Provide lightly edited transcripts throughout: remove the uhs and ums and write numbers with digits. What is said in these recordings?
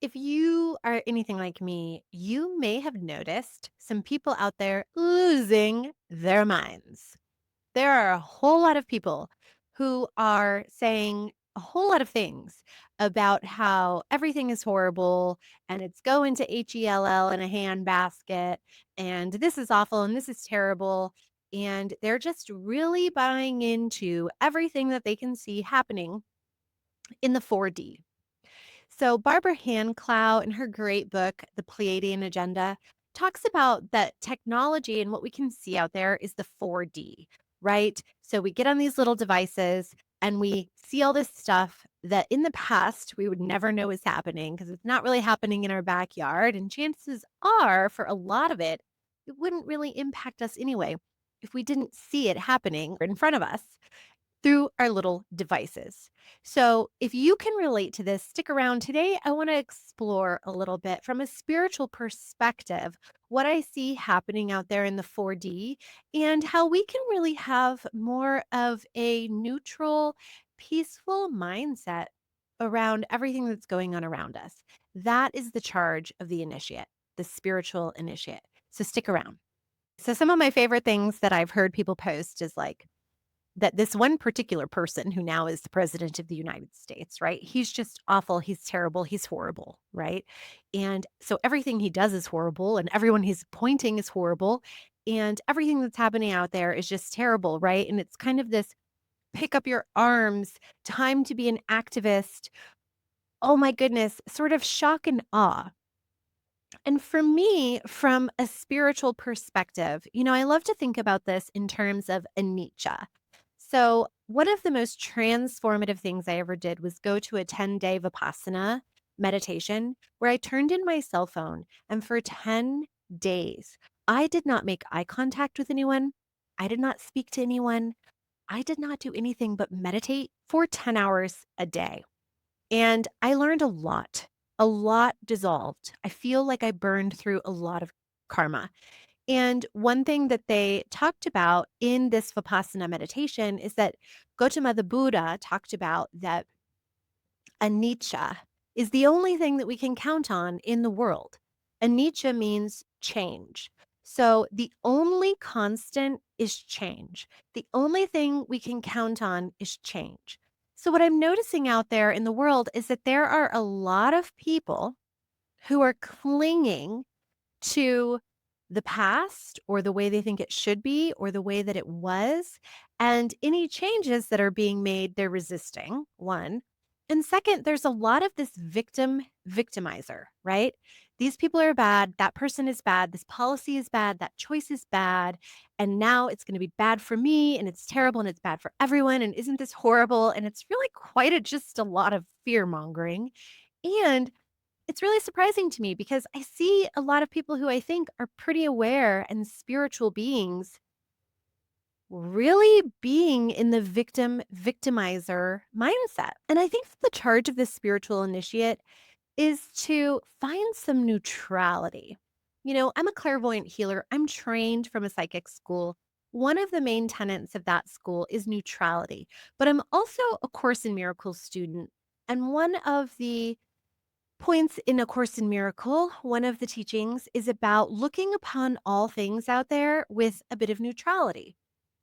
If you are anything like me, you may have noticed some people out there losing their minds. There are a whole lot of people who are saying a whole lot of things about how everything is horrible and it's going to HELL in a handbasket and this is awful and this is terrible. And they're just really buying into everything that they can see happening in the 4D. So Barbara Handclough, in her great book, The Pleiadian Agenda, talks about that technology and what we can see out there is the 4D, right? So we get on these little devices and we see all this stuff that in the past we would never know is happening because it's not really happening in our backyard. And chances are, for a lot of it, it wouldn't really impact us anyway if we didn't see it happening in front of us through our little devices. So, if you can relate to this, stick around. Today, I want to explore a little bit from a spiritual perspective what I see happening out there in the 4D and how we can really have more of a neutral, peaceful mindset around everything that's going on around us. That is the charge of the initiate, the spiritual initiate. So, stick around. So, some of my favorite things that I've heard people post is like, that this one particular person who now is the president of the United States, right? He's just awful. He's terrible. He's horrible, right? And so everything he does is horrible, and everyone he's appointing is horrible. And everything that's happening out there is just terrible, right? And it's kind of this pick up your arms, time to be an activist. Oh my goodness, sort of shock and awe. And for me, from a spiritual perspective, I love to think about this in terms of anicca. So, one of the most transformative things I ever did was go to a 10-day Vipassana meditation where I turned in my cell phone. And for 10 days, I did not make eye contact with anyone. I did not speak to anyone. I did not do anything but meditate for 10 hours a day. And I learned a lot dissolved. I feel like I burned through a lot of karma. And one thing that they talked about in this Vipassana meditation is that Gautama the Buddha talked about that anicca is the only thing that we can count on in the world. Anicca means change. So the only constant is change. The only thing we can count on is change. So what I'm noticing out there in the world is that there are a lot of people who are clinging to the past or the way they think it should be or the way that it was. And any changes that are being made, they're resisting, one. And second, there's a lot of this victimizer, right? These people are bad. That person is bad. This policy is bad. That choice is bad. And now it's going to be bad for me and it's terrible and it's bad for everyone. And isn't this horrible? And it's really quite just a lot of fear mongering. And it's really surprising to me because I see a lot of people who I think are pretty aware and spiritual beings really being in the victimizer mindset. And I think the charge of this spiritual initiate is to find some neutrality. I'm a clairvoyant healer. I'm trained from a psychic school. One of the main tenets of that school is neutrality, but I'm also a Course in Miracles student. And one of the points in A Course in Miracle, one of the teachings is about looking upon all things out there with a bit of neutrality,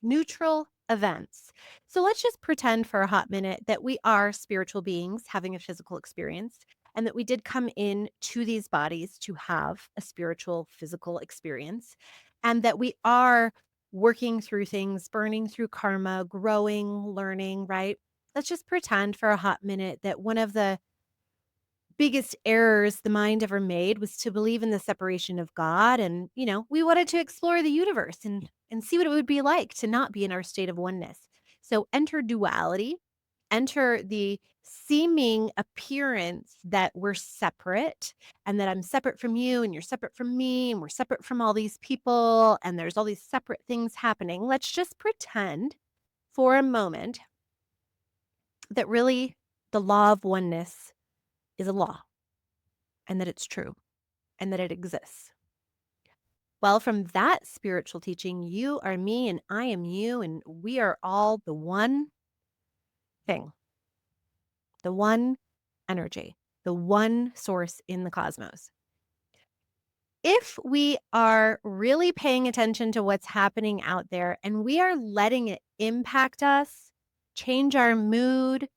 neutral events. So let's just pretend for a hot minute that we are spiritual beings having a physical experience and that we did come in to these bodies to have a spiritual physical experience and that we are working through things, burning through karma, growing, learning, right? Let's just pretend for a hot minute that one of the biggest errors the mind ever made was to believe in the separation of God. And, we wanted to explore the universe and see what it would be like to not be in our state of oneness. So enter duality, enter the seeming appearance that we're separate and that I'm separate from you and you're separate from me and we're separate from all these people and there's all these separate things happening. Let's just pretend for a moment that really the law of oneness is a law and that it's true and that it exists. Well, from that spiritual teaching, you are me and I am you, and we are all the one thing, the one energy. the one source in the cosmos. If we are really paying attention to what's happening out there and we are letting it impact us, change our mood,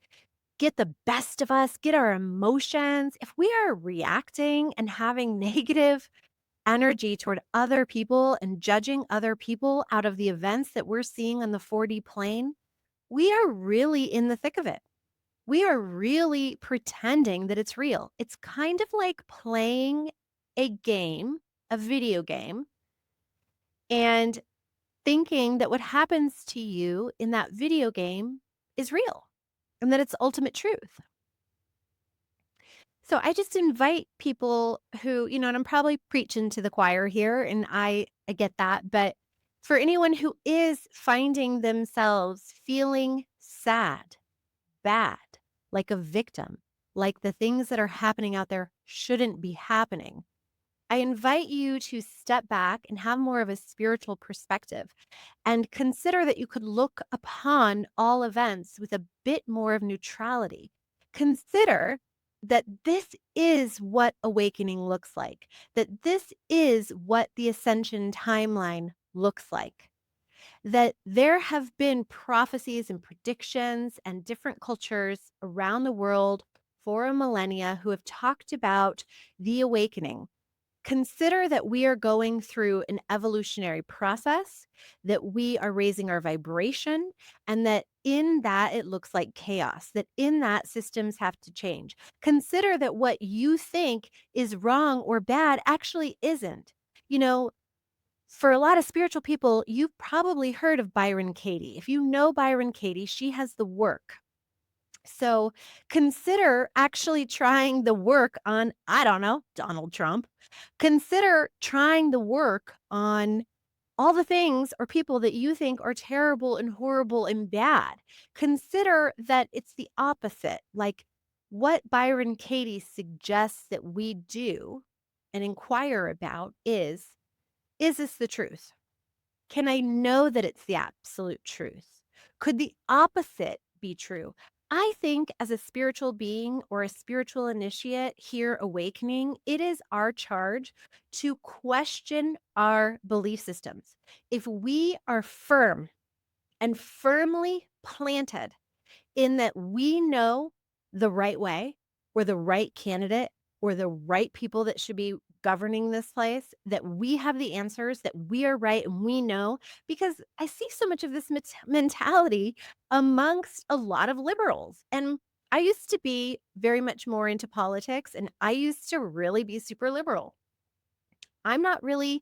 get the best of us, get our emotions, if we are reacting and having negative energy toward other people and judging other people out of the events that we're seeing on the 4D plane, we are really in the thick of it. We are really pretending that it's real. It's kind of like playing a game, a video game, and thinking that what happens to you in that video game is real and that it's ultimate truth. So I just invite people who, and I'm probably preaching to the choir here, and I get that, but for anyone who is finding themselves feeling sad, bad, like a victim, like the things that are happening out there shouldn't be happening, I invite you to step back and have more of a spiritual perspective and consider that you could look upon all events with a bit more of neutrality. Consider that this is what awakening looks like, that this is what the ascension timeline looks like, that there have been prophecies and predictions and different cultures around the world for a millennia who have talked about the awakening. Consider that we are going through an evolutionary process, that we are raising our vibration, and that in that it looks like chaos, that in that systems have to change. Consider that what you think is wrong or bad actually isn't. You know, for a lot of spiritual people, you've probably heard of Byron Katie. If you know Byron Katie, she has the work. So consider actually trying the work on, I don't know, Donald Trump. Consider trying the work on all the things or people that you think are terrible and horrible and bad. Consider that it's the opposite. Like what Byron Katie suggests that we do and inquire about is this the truth? Can I know that it's the absolute truth? Could the opposite be true? I think as a spiritual being or a spiritual initiate here awakening, it is our charge to question our belief systems. If we are firm and firmly planted in that we know the right way or the right candidate or the right people that should be governing this place, that we have the answers, that we are right and we know, because I see so much of this mentality amongst a lot of liberals. And I used to be very much more into politics and I used to really be super liberal. I'm not really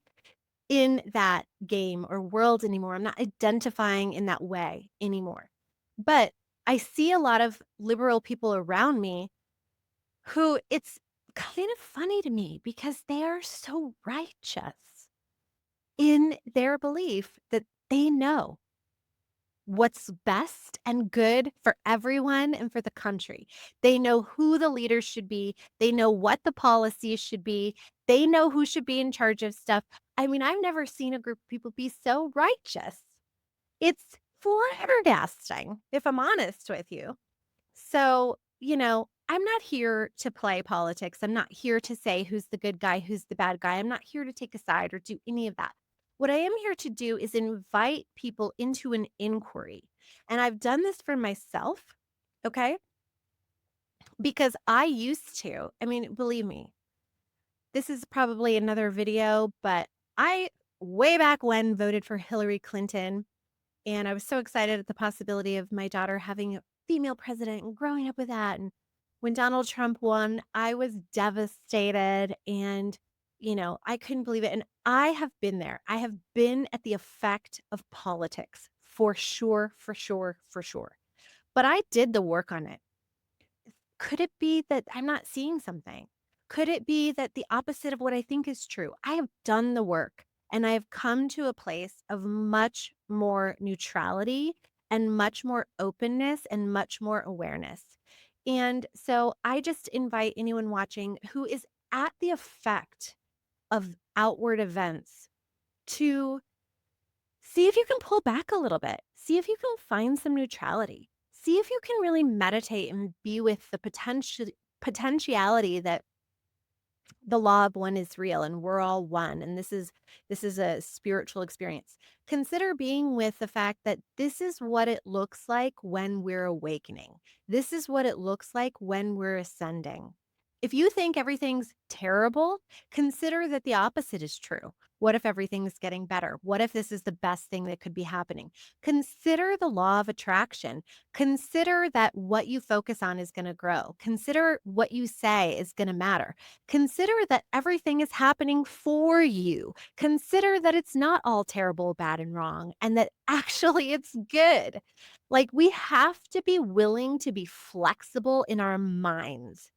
in that game or world anymore. I'm not identifying in that way anymore. But I see a lot of liberal people around me who it's kind of funny to me because they are so righteous in their belief that they know what's best and good for everyone and for the country. They know who the leaders should be. They know what the policies should be. They know who should be in charge of stuff. I mean, I've never seen a group of people be so righteous. It's flabbergasting, if I'm honest with you. So, I'm not here to play politics. I'm not here to say who's the good guy, who's the bad guy. I'm not here to take a side or do any of that. What I am here to do is invite people into an inquiry. And I've done this for myself, okay? Because I used to, I mean, believe me, this is probably another video, but I, way back when, voted for Hillary Clinton. And I was so excited at the possibility of my daughter having a female president and growing up with that. And when Donald Trump won, I was devastated and, I couldn't believe it. And I have been there. I have been at the effect of politics for sure, for sure, for sure. But I did the work on it. Could it be that I'm not seeing something? Could it be that the opposite of what I think is true? I have done the work and I have come to a place of much more neutrality and much more openness and much more awareness. And so I just invite anyone watching who is at the effect of outward events to see if you can pull back a little bit. See if you can find some neutrality. See if you can really meditate and be with the potentiality that the law of one is real and we're all one, and this is a spiritual experience. Consider being with the fact that this is what it looks like when we're awakening. This is what it looks like when we're ascending. If you think everything's terrible, consider that the opposite is true. What if everything's getting better? What if this is the best thing that could be happening? Consider the law of attraction. Consider that what you focus on is going to grow. Consider what you say is going to matter. Consider that everything is happening for you. Consider that it's not all terrible, bad, and wrong, and that actually it's good. Like, we have to be willing to be flexible in our minds.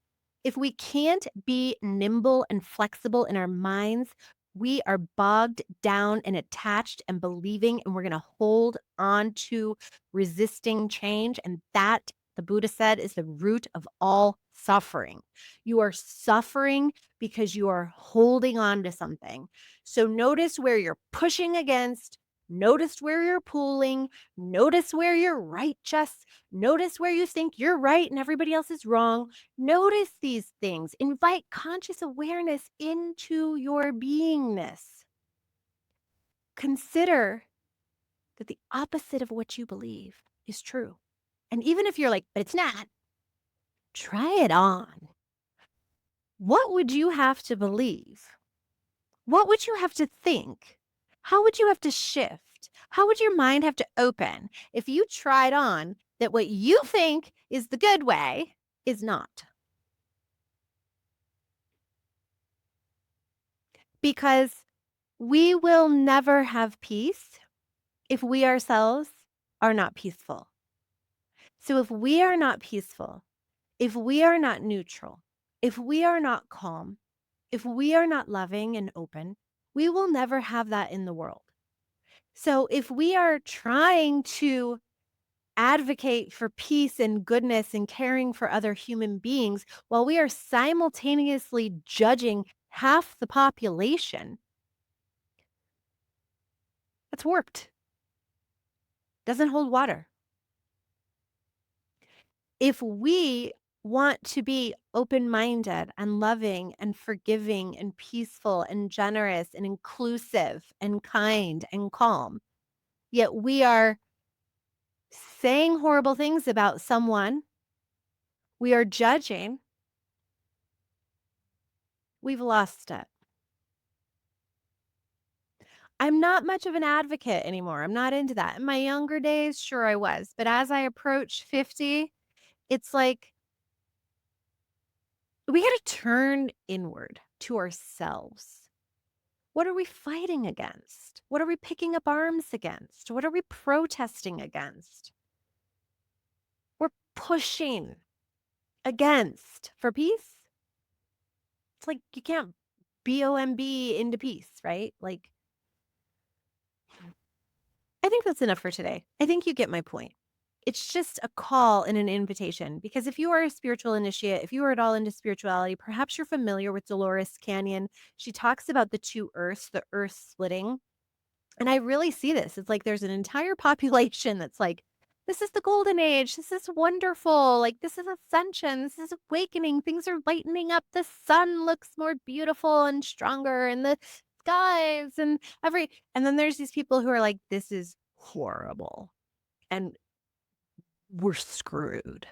If we can't be nimble and flexible in our minds, we are bogged down and attached and believing, and we're going to hold on to resisting change. And that, the Buddha said, is the root of all suffering. You are suffering because you are holding on to something. So notice where you're pushing against, notice where you're pulling, notice where you're righteous, notice where you think you're right and everybody else is wrong. Notice these things. Invite conscious awareness into your beingness. Consider that the opposite of what you believe is true. And even if you're like, but it's not, try it on. What would you have to believe? What would you have to think? How would you have to shift? How would your mind have to open if you tried on that what you think is the good way is not? Because we will never have peace if we ourselves are not peaceful. So if we are not peaceful, if we are not neutral, if we are not calm, if we are not loving and open, we will never have that in the world. So if we are trying to advocate for peace and goodness and caring for other human beings while we are simultaneously judging half the population, that's warped. Doesn't hold water. If we want to be open-minded and loving and forgiving and peaceful and generous and inclusive and kind and calm, yet we are saying horrible things about someone, we are judging, we've lost it. I'm not much of an advocate anymore. I'm not into that. In my younger days, sure I was. But as I approach 50, it's like we got to turn inward to ourselves. What are we fighting against? What are we picking up arms against? What are we protesting against? We're pushing against for peace. It's like you can't BOMB into peace, right? Like, I think that's enough for today. I think you get my point. It's just a call and an invitation because if you are a spiritual initiate, if you are at all into spirituality, perhaps you're familiar with Dolores Canyon. She talks about the two earths, the earth splitting. And I really see this. It's like there's an entire population that's like, this is the golden age. This is wonderful. Like, this is ascension. This is awakening. Things are lightening up. The sun looks more beautiful and stronger, and the skies and then there's these people who are like, this is horrible. And we're screwed.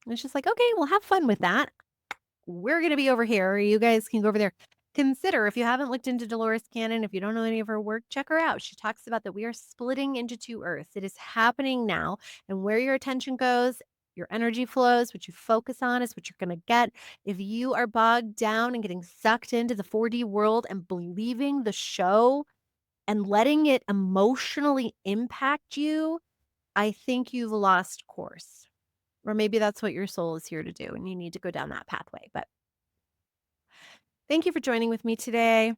And it's just like, okay, well, have fun with that. We're going to be over here. You guys can go over there. Consider, if you haven't looked into Dolores Cannon, if you don't know any of her work, check her out. She talks about that we are splitting into two earths. It is happening now. And where your attention goes, your energy flows, what you focus on is what you're going to get. If you are bogged down and getting sucked into the 4D world and believing the show and letting it emotionally impact you, I think you've lost course. Or maybe that's what your soul is here to do, and you need to go down that pathway. But thank you for joining with me today.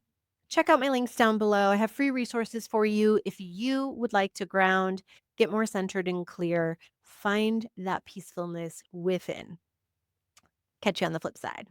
Check out my links down below. I have free resources for you if you would like to ground, get more centered and clear, find that peacefulness within. Catch you on the flip side.